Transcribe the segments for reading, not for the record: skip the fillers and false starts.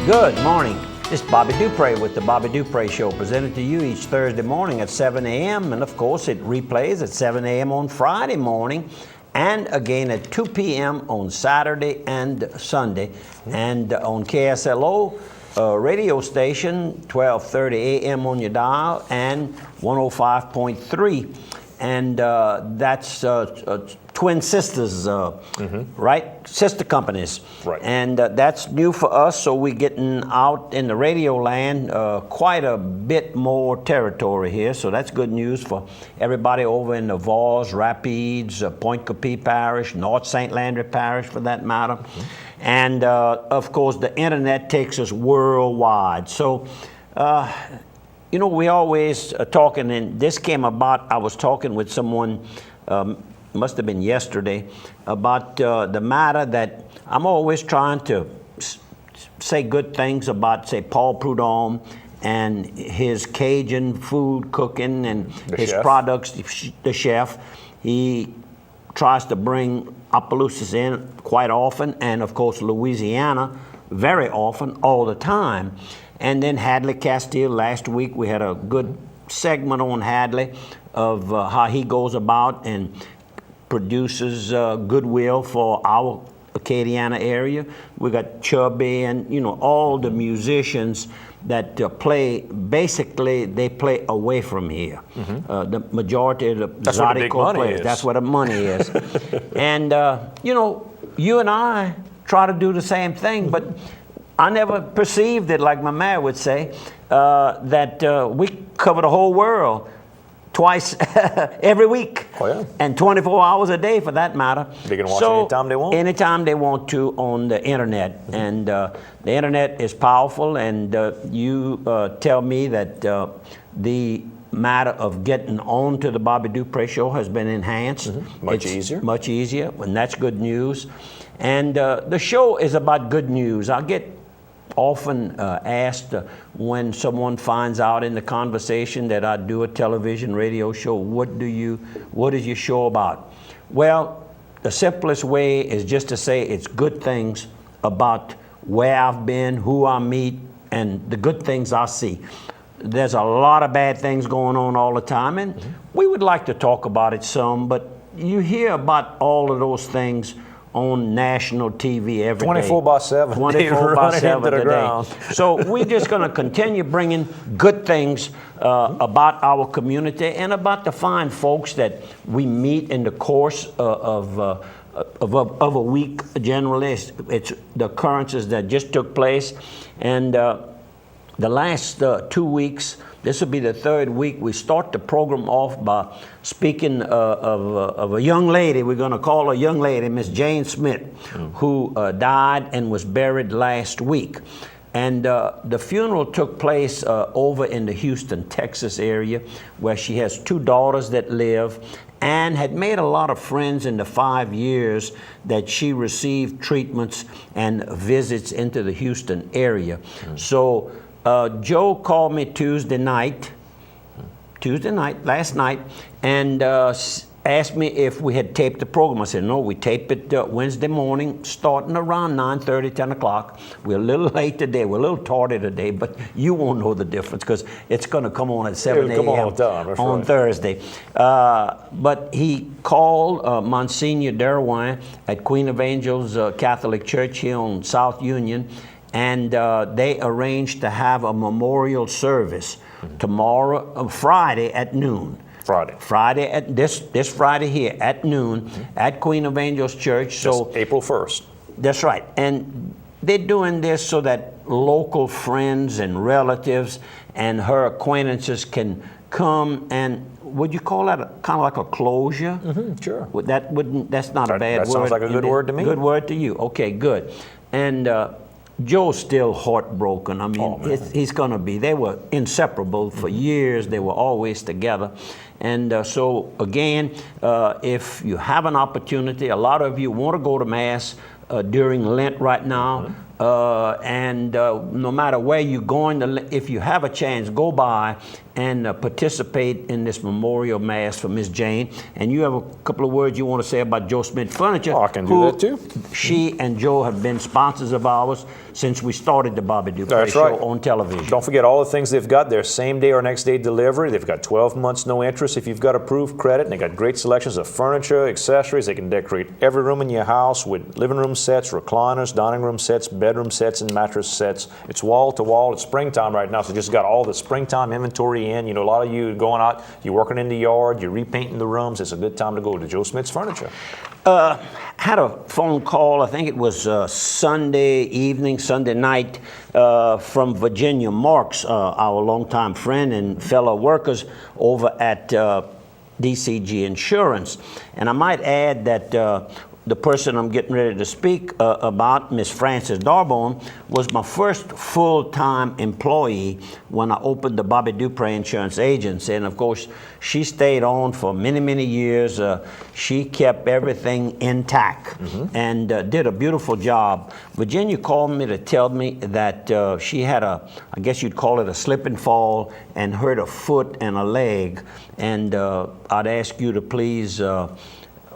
Good morning. This is Bobby Dupre with the Bobby Dupre Show, presented to you each Thursday morning at 7 a.m. And of course, it replays at 7 a.m. on Friday morning and again at 2 p.m. on Saturday and Sunday. And on KSLO radio station, 1230 a.m. on your dial and 105.3. And that's Twin Sisters, right? Sister companies. Right. And that's new for us, so we're getting out in the radio land quite a bit more territory here, so that's good news for everybody over in the Vols, Rapides, Point Coupee Parish, North St. Landry Parish for that matter. And of course, the internet takes us worldwide. So, you know, we always talking, and this came about, I was talking with someone, must have been yesterday, about the matter that I'm always trying to say good things about, say, Paul Prudhomme and his Cajun food cooking and his products, the chef. He tries to bring Opelousas in quite often, and of course Louisiana very often, all the time. And then Hadley Castile, last week we had a good segment on Hadley of how he goes about and produces goodwill for our Acadiana area. We got Chubby and, you know, all the musicians that play, basically they play away from here. The majority of the Zydeco players, that's where the money is. And, you know, you and I try to do the same thing, but I never perceived it, like my man would say, that we cover the whole world twice every week. Oh, yeah. And 24 hours a day for that matter. They can watch anytime they want? Anytime they want to on the internet. And the internet is powerful, and you tell me that the matter of getting on to the Bobby Dupre Show has been enhanced. Much easier. Much easier, and that's good news. And the show is about good news. I get often asked when someone finds out in the conversation that I do a television radio show, what is your show about? Well, the simplest way is just to say it's good things about where I've been, who I meet, and the good things I see. There's a lot of bad things going on all the time, and we would like to talk about it some, but you hear about all of those things on national TV every day. 24/7. 24/7 today. So we're just going to continue bringing good things about our community and about the fine folks that we meet in the course of a week. Generally, it's the occurrences that just took place, and the last 2 weeks. This will be the third week. We start the program off by speaking of a young lady. We're going to call her a young lady, Miss Jane Smith, who died and was buried last week. And the funeral took place over in the Houston, Texas area, where she has 2 daughters that live and had made a lot of friends in the 5 years that she received treatments and visits into the Houston area. So Joe called me last night, and asked me if we had taped the program. I said, no, we tape it Wednesday morning, starting around 9:30, 10 o'clock. We're a little late today. We're a little tardy today, but you won't know the difference because it's going to come on at 7 a.m. on Thursday. But he called Monsignor Derwine at Queen of Angels Catholic Church here on South Union, and they arranged to have a memorial service tomorrow, Friday at noon. Friday at this Friday here at noon at Queen of Angels Church. So April 1st. That's right. And they're doing this so that local friends and relatives and her acquaintances can come and, would you call that kind of like a closure? Sure. That's not a bad word. That sounds like a good word to me. Good word to you. Okay, good. And Joe's still heartbroken. I mean, he's going to be. They were inseparable for years. They were always together. And so, again, if you have an opportunity, a lot of you want to go to Mass during Lent right now. No matter where you're going, if you have a chance, go by and participate in this memorial mass for Miss Jane. And you have a couple of words you want to say about Joe Smith Furniture. Oh, I can do that too. She and Joe have been sponsors of ours since we started the Bobby Dupree That's Show right. on television. Don't forget all the things they've got. They're same day or next day delivery. They've got 12 months no interest if you've got approved credit. And they got great selections of furniture, accessories. They can decorate every room in your house with living room sets, recliners, dining room sets, bedroom sets, and mattress sets. It's wall to wall. It's springtime right now, so just got all the springtime inventory in. You know, a lot of you going out, you're working in the yard, you're repainting the rooms. It's a good time to go to Joe Smith's Furniture. Had a phone call, I think it was Sunday evening, Sunday night, from Virginia Marks, our longtime friend and fellow workers over at DCG Insurance. And I might add that the person I'm getting ready to speak about, Miss Frances Darbone, was my first full-time employee when I opened the Bobby Dupree Insurance Agency. And of course, she stayed on for many, many years. She kept everything intact and did a beautiful job. Virginia called me to tell me that she had I guess you'd call it a slip and fall, and hurt a foot and a leg. And I'd ask you to please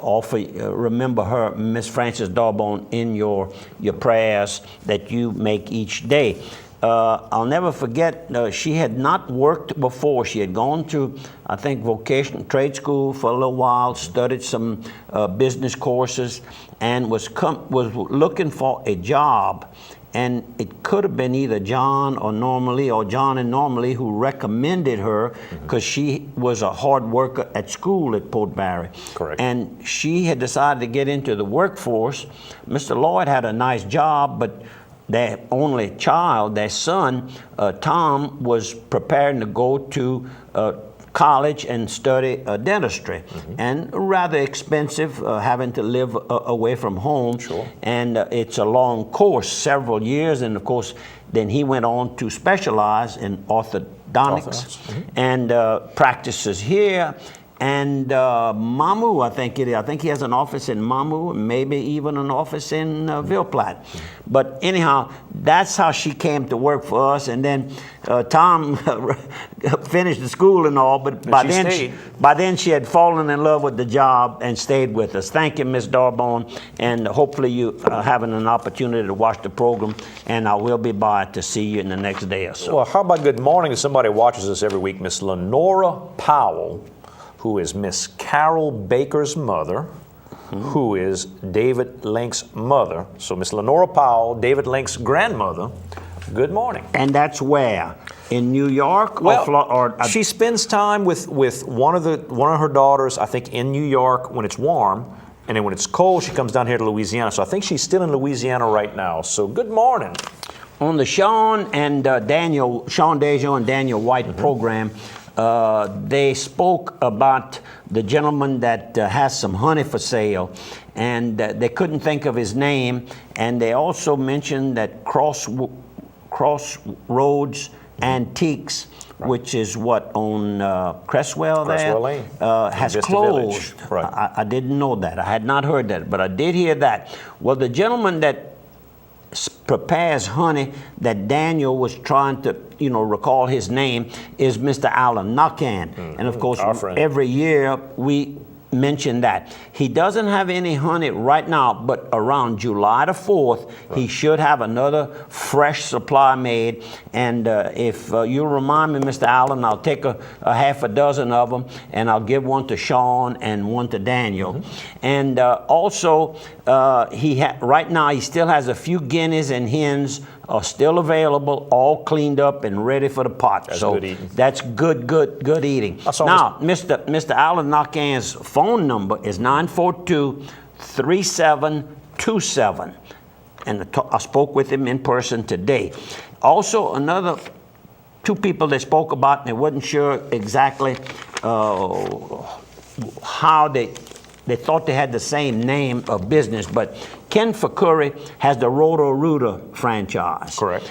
remember her, Miss Frances Darbone, in your prayers that you make each day. I'll never forget, she had not worked before. She had gone to, I think, vocational trade school for a little while, studied some business courses, and was looking for a job. And it could have been either John and Normally who recommended her, because she was a hard worker at school at Port Barry. Correct. And she had decided to get into the workforce. Mr. Lloyd had a nice job, but their only child, their son, Tom, was preparing to go to college and study dentistry, and rather expensive, having to live away from home. Sure. And it's a long course, several years, and of course then he went on to specialize in orthodontics and practices here. And Mamu, I think he has an office in Mamu, maybe even an office in Ville Platte. But anyhow, that's how she came to work for us. And then Tom finished the school and all, but by then she had fallen in love with the job and stayed with us. Thank you, Ms. Darbone, and hopefully you are having an opportunity to watch the program, and I will be by to see you in the next day or so. Well, how about good morning to somebody who watches us every week, Miss Lenora Powell, who is Miss Carol Baker's mother, who is David Link's mother. So Miss Lenora Powell, David Link's grandmother, good morning. And that's where? In New York? She spends time with one of her daughters, I think, in New York when it's warm, and then when it's cold, she comes down here to Louisiana. So I think she's still in Louisiana right now. So good morning. On the Sean Dejo and Daniel White program, they spoke about the gentleman that has some honey for sale, and they couldn't think of his name. And they also mentioned that Crossroads Antiques, which is what on Cresswell Lane, has closed. Right. I didn't know that. I had not heard that, but I did hear that. Well, the gentleman that prepares honey that Daniel was trying to, recall his name, is Mr. Alan Nakan. And of course, every year we mention that. He doesn't have any honey right now, but around July the 4th, he should have another fresh supply made. And if you'll remind me, Mr. Allen, I'll take a half a dozen of them, and I'll give one to Sean and one to Daniel. And also, right now he still has a few guineas and hens are still available, all cleaned up and ready for the pot. That's so good eating. That's good eating. Now, Mr. Alan Nakan's phone number is 942-3727. And I spoke with him in person today. Also, two people they spoke about, and they wasn't sure exactly how they thought they had the same name of business, but Ken Fakuri has the Roto-Rooter franchise. Correct.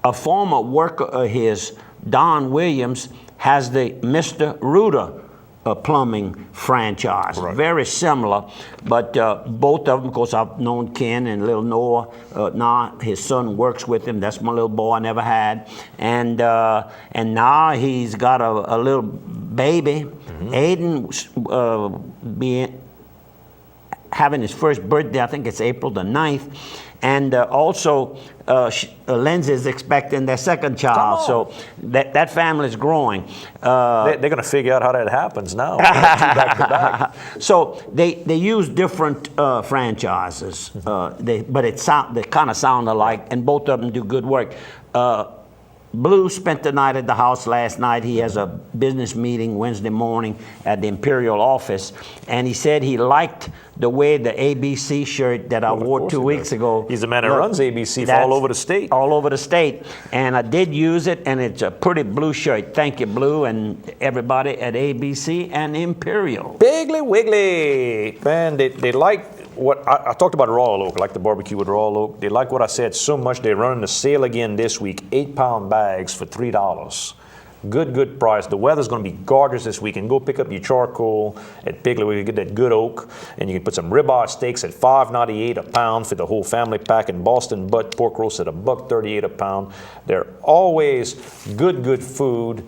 A former worker of his, Don Williams, has the Mr. Rooter plumbing franchise. Right. Very similar, but both of them, of course, I've known Ken and little Noah. Now his son works with him. That's my little boy I never had. And now he's got a little baby. Aiden having his first birthday, I think it's April the 9th. And also, Lindsay is expecting their second child, so that family is growing. They're going to figure out how that happens now. Back to back. So they use different franchises, but they kind of sound alike, and both of them do good work. Blue spent the night at the house last night. He has a business meeting Wednesday morning at the Imperial office, and he said he liked the way the ABC shirt that I wore 2 weeks ago. He's the man that runs ABC all over the state. All over the state. And I did use it, and it's a pretty blue shirt. Thank you, Blue, and everybody at ABC and Imperial. Piggly Wiggly. Man, they like what I talked about Royal Oak, like the barbecue with Royal Oak. They like what I said so much, they're running the sale again this week, 8-pound bags for $3. Good price. The weather's going to be gorgeous this weekend. Go pick up your charcoal at Piggly Wiggly, get that good oak, and you can put some ribeye steaks at $5.98 a pound for the whole family pack, and Boston butt pork roast at $1.38 a pound. They're always good food.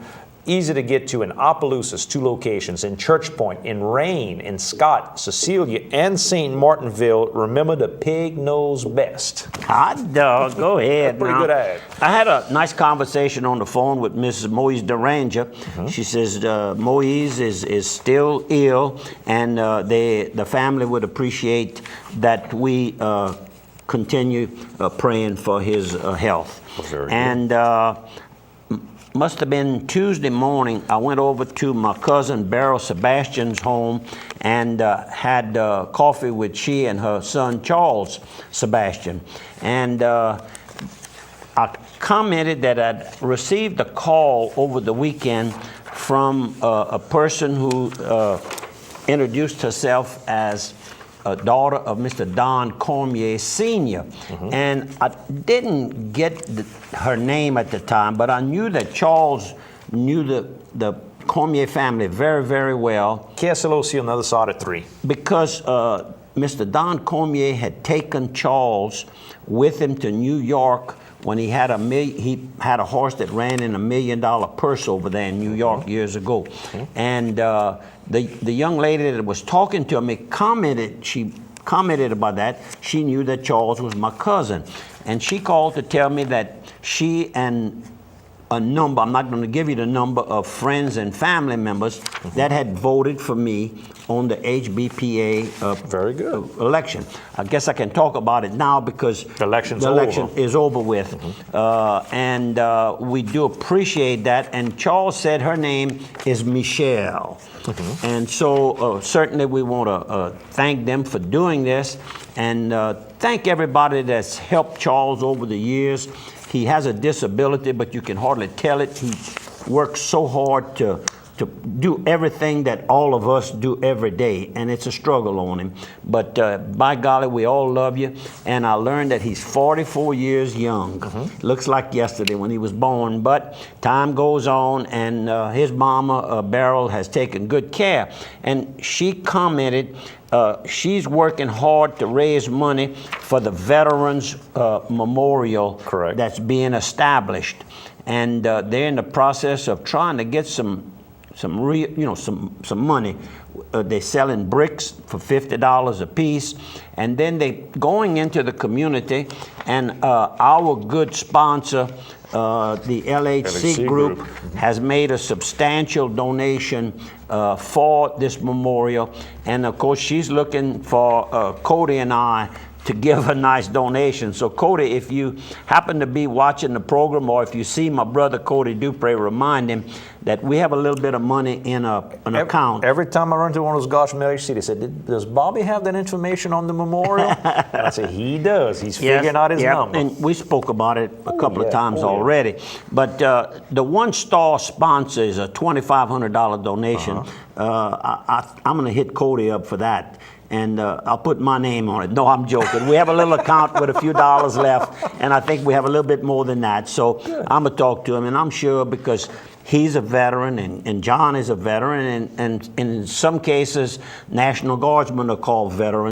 Easy to get to in Opelousas, 2 locations, in Church Point, in Rayne, in Scott, Cecilia, and St. Martinville. Remember, the pig knows best. Hot dog, go ahead. Pretty good ad. I had a nice conversation on the phone with Mrs. Moise DeRanger. She says Moise is still ill, and the family would appreciate that we continue praying for his health. Very and must have been Tuesday morning, I went over to my cousin Beryl Sebastian's home and had coffee with she and her son Charles Sebastian. And I commented that I'd received a call over the weekend from a person who introduced herself as a daughter of Mr. Don Cormier Sr. And I didn't get her name at the time, but I knew that Charles knew the Cormier family very, very well. KSLOC on the other side of 3. Because Mr. Don Cormier had taken Charles with him to New York when he had a horse that ran in $1 million purse over there in New York years ago. And the young lady that was talking to me she commented about that. She knew that Charles was my cousin. And she called to tell me that she and a number, I'm not going to give you the number of friends and family members that had voted for me on the HBPA Very good. election. I guess I can talk about it now because The election is over with. And we do appreciate that. And Charles said her name is Michelle. And so certainly we want to thank them for doing this, and thank everybody that's helped Charles over the years. He has a disability, but you can hardly tell it. He works so hard to do everything that all of us do every day, and it's a struggle on him. But by golly, we all love you. And I learned that he's 44 years young. Looks like yesterday when he was born, but time goes on, and his mama, Beryl, has taken good care. And she commented, she's working hard to raise money for the Veterans Memorial that's being established. And they're in the process of trying to get some money. They're selling bricks for $50 a piece, and then they going into the community. And our good sponsor, the LHC Group, has made a substantial donation for this memorial. And of course, she's looking for Cody and I to give a nice donation. So Cody, if you happen to be watching the program, or if you see my brother Cody Dupre, remind him that we have a little bit of money in an account. Every time I run to one of those guys from LHC, they said, does Bobby have that information on the memorial? And I said, he does. He's figuring out his number. And we spoke about it a couple of times already. But the One Star sponsor is a $2,500 donation. I'm going to hit Cody up for that. And I'll put my name on it. No, I'm joking. We have a little account with a few dollars left, and I think we have a little bit more than that. So I'm going to talk to him, and I'm sure because he's a veteran, and John is a veteran, and in some cases, National Guardsmen are called veterans.